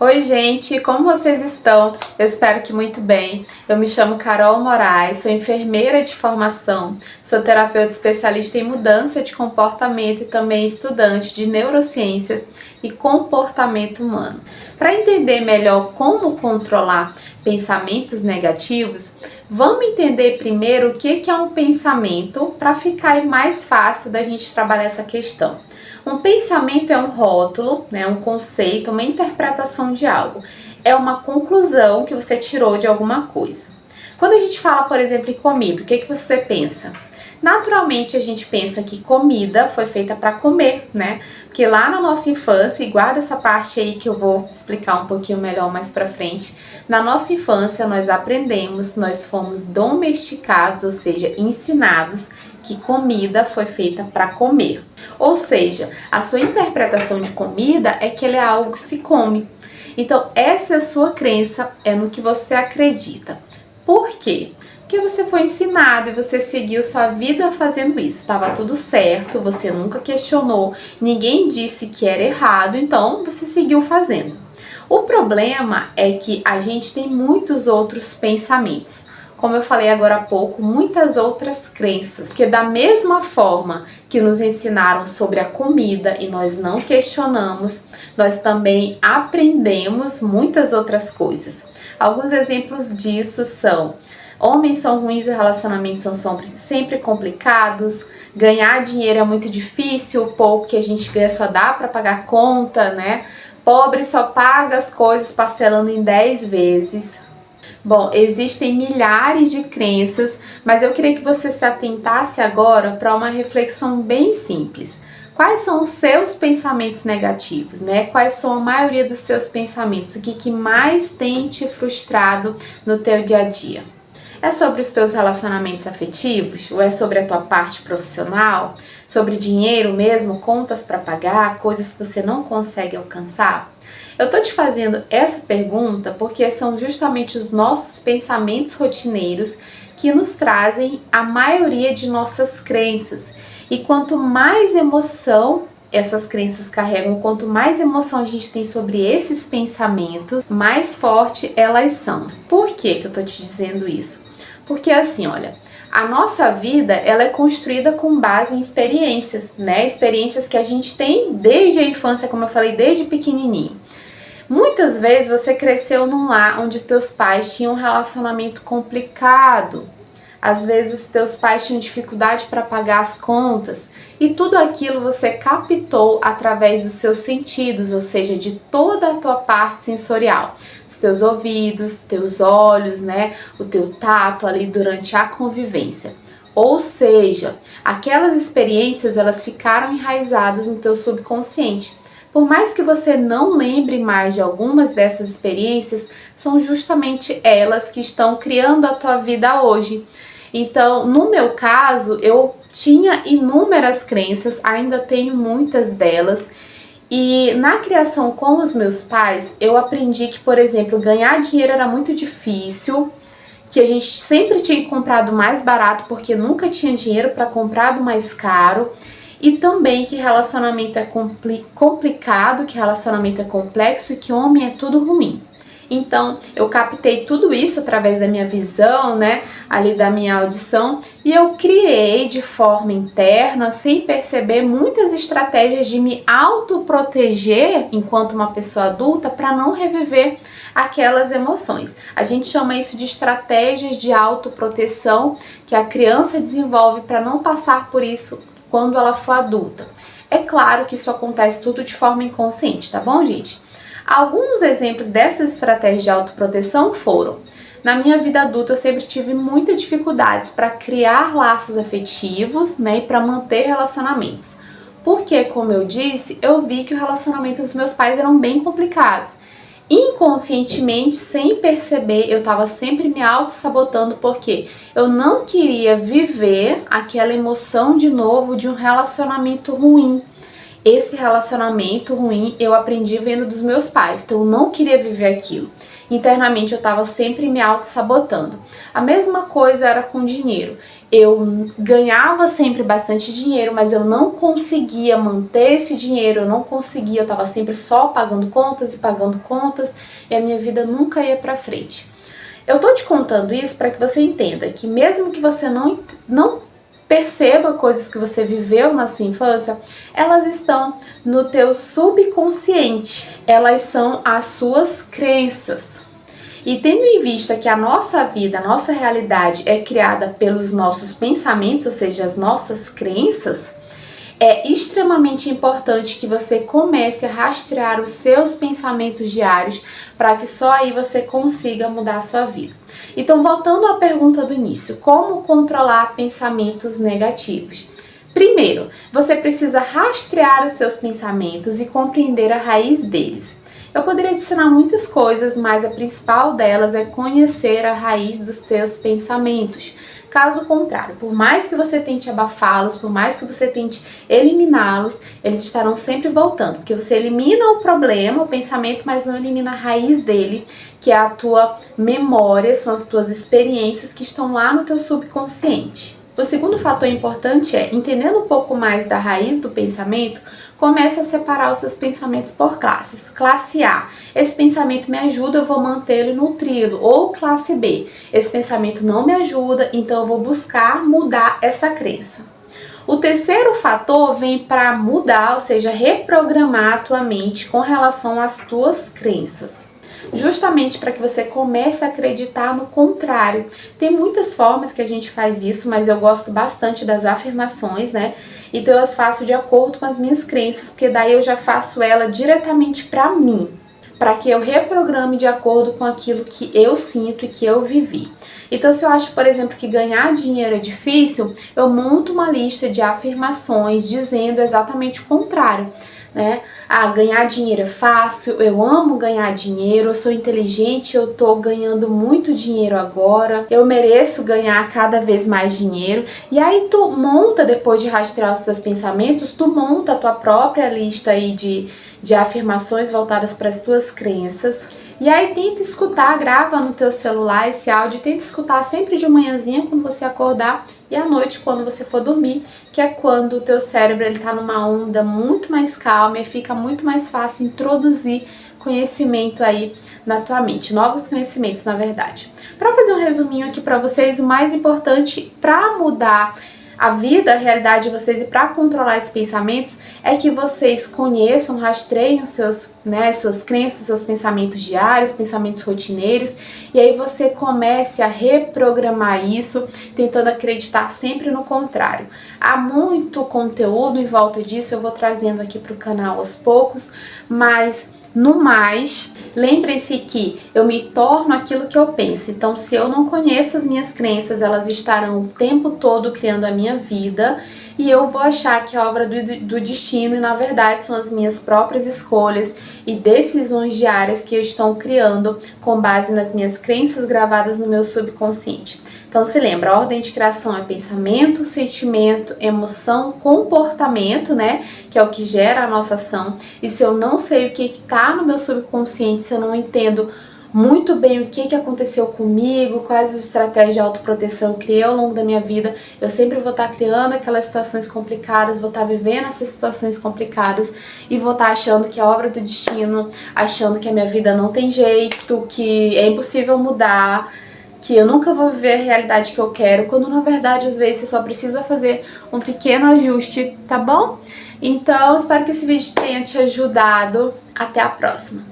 Oi, gente, como vocês estão? Eu espero que muito bem. Eu me chamo Carol Moraes, sou enfermeira de formação, sou terapeuta especialista em mudança de comportamento e também estudante de neurociências e comportamento humano. Para entender melhor como controlar pensamentos negativos, vamos entender primeiro o que é um pensamento para ficar mais fácil da gente trabalhar essa questão. Um pensamento é um rótulo, né, um conceito, uma interpretação de algo. É uma conclusão que você tirou de alguma coisa. Quando a gente fala, por exemplo, em comida, o que você pensa? Naturalmente a gente pensa que comida foi feita para comer, né? Porque lá na nossa infância, e guarda essa parte aí que eu vou explicar um pouquinho melhor mais pra frente, na nossa infância nós aprendemos, nós fomos domesticados, ou seja, ensinados que comida foi feita para comer. Ou seja, a sua interpretação de comida é que ela é algo que se come. Então, essa é a sua crença, é no que você acredita. Por quê? Porque você foi ensinado e você seguiu sua vida fazendo isso. Estava tudo certo, você nunca questionou, ninguém disse que era errado, então você seguiu fazendo. O problema é que a gente tem muitos outros pensamentos. Como eu falei agora há pouco, muitas outras crenças, que da mesma forma que nos ensinaram sobre a comida e nós não questionamos, nós também aprendemos muitas outras coisas. Alguns exemplos disso são: homens são ruins e relacionamentos são sempre complicados, ganhar dinheiro é muito difícil, o pouco que a gente ganha só dá para pagar conta, né? Pobre só paga as coisas parcelando em 10 vezes. Bom, existem milhares de crenças, mas eu queria que você se atentasse agora para uma reflexão bem simples. Quais são os seus pensamentos negativos, né? Quais são a maioria dos seus pensamentos? O que mais tem te frustrado no teu dia a dia? É sobre os teus relacionamentos afetivos? Ou é sobre a tua parte profissional? Sobre dinheiro mesmo, contas para pagar, coisas que você não consegue alcançar? Eu tô te fazendo essa pergunta porque são justamente os nossos pensamentos rotineiros que nos trazem a maioria de nossas crenças. E quanto mais emoção essas crenças carregam, quanto mais emoção a gente tem sobre esses pensamentos, mais forte elas são. Por que eu tô te dizendo isso? Porque assim, olha, a nossa vida ela é construída com base em experiências, né? Experiências que a gente tem desde a infância, como eu falei, desde pequenininho. Muitas vezes você cresceu num lar onde teus pais tinham um relacionamento complicado. Às vezes teus pais tinham dificuldade para pagar as contas e tudo aquilo você captou através dos seus sentidos, ou seja, de toda a tua parte sensorial, os teus ouvidos, teus olhos, né, o teu tato ali durante a convivência. Ou seja, aquelas experiências elas ficaram enraizadas no teu subconsciente. Por mais que você não lembre mais de algumas dessas experiências, são justamente elas que estão criando a tua vida hoje. Então, no meu caso, eu tinha inúmeras crenças, ainda tenho muitas delas. E na criação com os meus pais, eu aprendi que, por exemplo, ganhar dinheiro era muito difícil, que a gente sempre tinha que comprar do mais barato porque nunca tinha dinheiro para comprar do mais caro. E também que relacionamento é complicado, que relacionamento é complexo e que homem é tudo ruim. Então, eu captei tudo isso através da minha visão, né, ali da minha audição, e eu criei de forma interna, sem perceber, muitas estratégias de me autoproteger enquanto uma pessoa adulta para não reviver aquelas emoções. A gente chama isso de estratégias de autoproteção que a criança desenvolve para não passar por isso quando ela for adulta. É claro que isso acontece tudo de forma inconsciente, tá bom, gente? Alguns exemplos dessas estratégias de autoproteção foram: na minha vida adulta eu sempre tive muitas dificuldades para criar laços afetivos, né, e para manter relacionamentos. Porque, como eu disse, eu vi que o relacionamento dos meus pais eram bem complicados. Inconscientemente, sem perceber, eu estava sempre me auto-sabotando porque eu não queria viver aquela emoção de novo de um relacionamento ruim. Esse relacionamento ruim eu aprendi vendo dos meus pais, então eu não queria viver aquilo. Internamente eu estava sempre me auto-sabotando. A mesma coisa era com dinheiro. Eu ganhava sempre bastante dinheiro, mas eu não conseguia manter esse dinheiro, eu não conseguia, eu estava sempre só pagando contas e a minha vida nunca ia para frente. Eu tô te contando isso para que você entenda que mesmo que você não perceba coisas que você viveu na sua infância, elas estão no teu subconsciente. Elas são as suas crenças. E tendo em vista que a nossa vida, a nossa realidade é criada pelos nossos pensamentos, ou seja, as nossas crenças, é extremamente importante que você comece a rastrear os seus pensamentos diários para que só aí você consiga mudar a sua vida. Então, voltando à pergunta do início, como controlar pensamentos negativos? Primeiro, você precisa rastrear os seus pensamentos e compreender a raiz deles. Eu poderia adicionar muitas coisas, mas a principal delas é conhecer a raiz dos teus pensamentos. Caso contrário, por mais que você tente abafá-los, por mais que você tente eliminá-los, eles estarão sempre voltando, porque você elimina o problema, o pensamento, mas não elimina a raiz dele, que é a tua memória, são as tuas experiências que estão lá no teu subconsciente. O segundo fator importante é, entendendo um pouco mais da raiz do pensamento, comece a separar os seus pensamentos por classes. Classe A, esse pensamento me ajuda, eu vou mantê-lo e nutri-lo. Ou classe B, esse pensamento não me ajuda, então eu vou buscar mudar essa crença. O terceiro fator vem para mudar, ou seja, reprogramar a tua mente com relação às tuas crenças. Justamente para que você comece a acreditar no contrário. Tem muitas formas que a gente faz isso, mas eu gosto bastante das afirmações, né? Então eu as faço de acordo com as minhas crenças, porque daí eu já faço ela diretamente para mim, para que eu reprograme de acordo com aquilo que eu sinto e que eu vivi. Então, se eu acho, por exemplo, que ganhar dinheiro é difícil, eu monto uma lista de afirmações dizendo exatamente o contrário, né? Ah, ganhar dinheiro é fácil, eu amo ganhar dinheiro, eu sou inteligente, eu tô ganhando muito dinheiro agora, eu mereço ganhar cada vez mais dinheiro. E aí tu monta, depois de rastrear os teus pensamentos, tu monta a tua própria lista aí de afirmações voltadas para as tuas crenças. E aí tenta escutar, grava no teu celular esse áudio, tenta escutar sempre de manhãzinha quando você acordar e à noite quando você for dormir, que é quando o teu cérebro ele tá numa onda muito mais calma e fica muito mais fácil introduzir conhecimento aí na tua mente, novos conhecimentos na verdade. Para fazer um resuminho aqui para vocês, o mais importante para mudar a vida, a realidade de vocês e para controlar esses pensamentos é que vocês conheçam, rastreiem os seus, né, suas crenças, seus pensamentos diários, pensamentos rotineiros, e aí você comece a reprogramar isso, tentando acreditar sempre no contrário. Há muito conteúdo em volta disso, eu vou trazendo aqui para o canal aos poucos, mas no mais, lembre-se que eu me torno aquilo que eu penso. Então, se eu não conheço as minhas crenças, elas estarão o tempo todo criando a minha vida e eu vou achar que é obra do destino e na verdade são as minhas próprias escolhas e decisões diárias que eu estou criando com base nas minhas crenças gravadas no meu subconsciente. Então se lembra, a ordem de criação é pensamento, sentimento, emoção, comportamento, né? Que é o que gera a nossa ação. E se eu não sei o que está no meu subconsciente, se eu não entendo muito bem o que aconteceu comigo, quais as estratégias de autoproteção eu criei ao longo da minha vida, eu sempre vou estar criando aquelas situações complicadas, vou estar vivendo essas situações complicadas e vou estar achando que é obra do destino, achando que a minha vida não tem jeito, que é impossível mudar, que eu nunca vou viver a realidade que eu quero, quando na verdade às vezes você só precisa fazer um pequeno ajuste, tá bom? Então, espero que esse vídeo tenha te ajudado. Até a próxima!